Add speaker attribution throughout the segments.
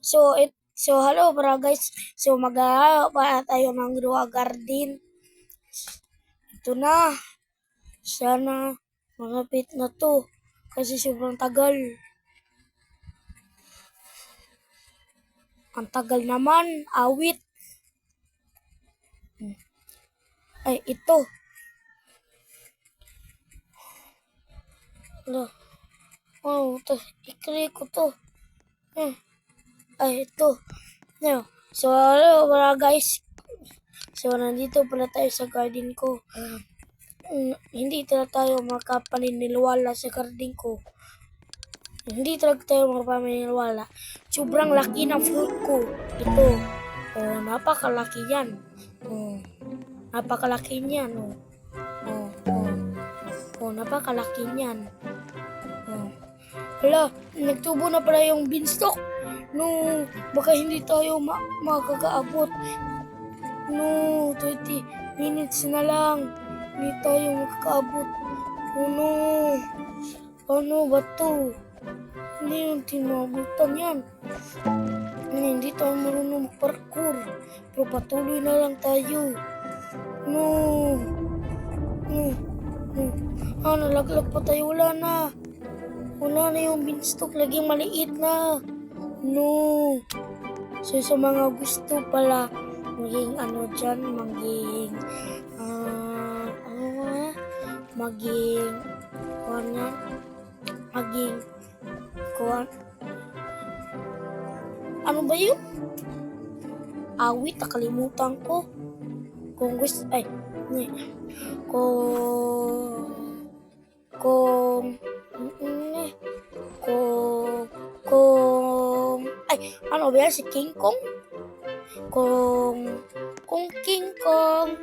Speaker 1: So hello para guys. So mag-aaral pa tayo ng Rua Garden. Ito na. Sana malapit na to. Kasi sobrang tagal. Ang tagal naman. Awit. Ay, ito. Ano? Oh, ito. Ikli ko to. Ay, ito. No. So, hello mga guys. So, nandito pala tayo sa garden ko. Hindi talaga tayo makapaniniwala sa garden ko. Hindi talaga tayo makapaniniwala. Sobrang laki ng fruit ko. Ito. Oh, napakalaki yan. Oh, napakalaki niyan. Oh, oh, oh. Oh, napakalaki niyan. Oh. Hala, nagtubo na pala yung beanstalk. No, baka hindi tayo makakaabot. No, 20 minutes na lang. Hindi tayo makakaabot. Oh no. Ano ba to? Hindi yung tinabutan yan. Hindi tayo marunong parkour. Pero patuloy na lang tayo. No. No. No. Nalaglag pa tayo. Wala na. Wala na yung beanstalk. Laging maliit na. No. So sa mga gusto pala maging ano dyan, maging kuwan, ano ba yun? Awit, nakalimutan ko. Kung gusto, ay, kung, ay, ano ba yan, si King Kong? Kung King Kong.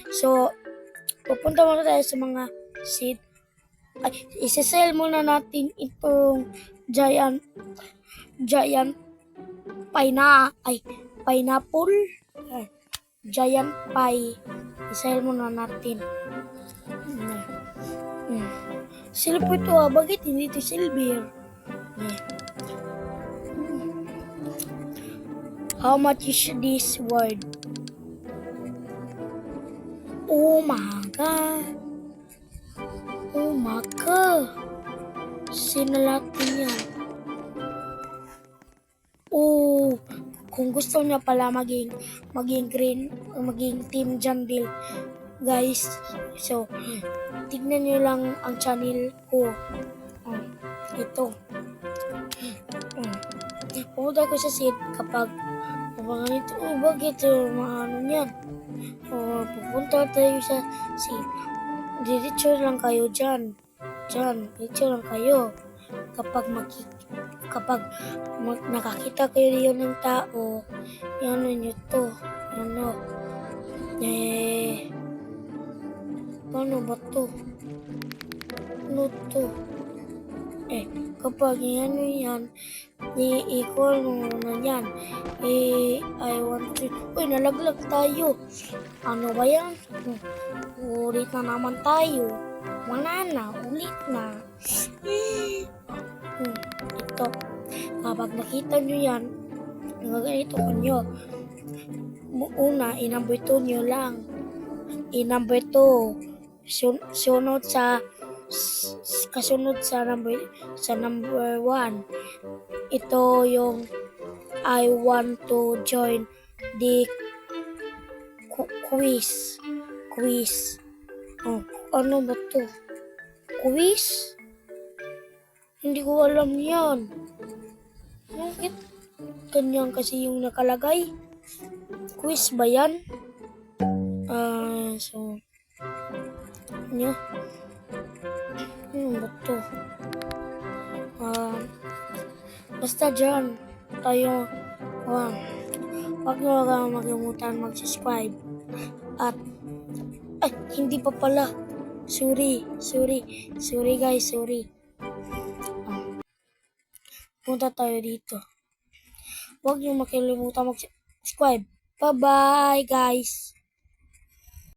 Speaker 1: So, pupunta muna tayo sa mga seed. Ay, isasell muna natin itong giant pineapple. Giant pie. Isasell muna natin. Silver ito bakit hindi ito silver? How much is this word? Oh my god. Oh my god. Sinalatin yan. Oh, kung gusto niya pala maging green, maging team Jandil, guys. So, tignan niyo lang ang channel ko. Ito. Pumunta ko sa seed kapag ganito, bakit maano yan? Pupunta tayo sa seed. Diretso lang kayo dyan. Diretso lang kayo. Kapag nakakita kayo diyon ng tao, yan nyo to. Paano ba to? Ano to? Kapag yan, i-equal na yan. I want to, uy, nalaglag tayo. Ano ba yan? Ulit na naman tayo. Wala na, ulit na. Ito, kapag nakita nyo yan, nagaganito ko nyo. Una, i-number 2 nyo lang. I-number 2. Sunod sa kasunod sa number 1. Ito yung I want to join the quiz. Ano ba to? Quiz? Hindi ko alam yan. Bakit ganyan kasi yung nakalagay? Quiz ba yan? So, ano ba to? Basta dyan tayo. Huwag nyo lang magalimutan mag-subscribe. At hindi pa pala. Sorry guys. Punta tayo dito. Huwag nyo makalimutan mag-subscribe. Bye-bye guys.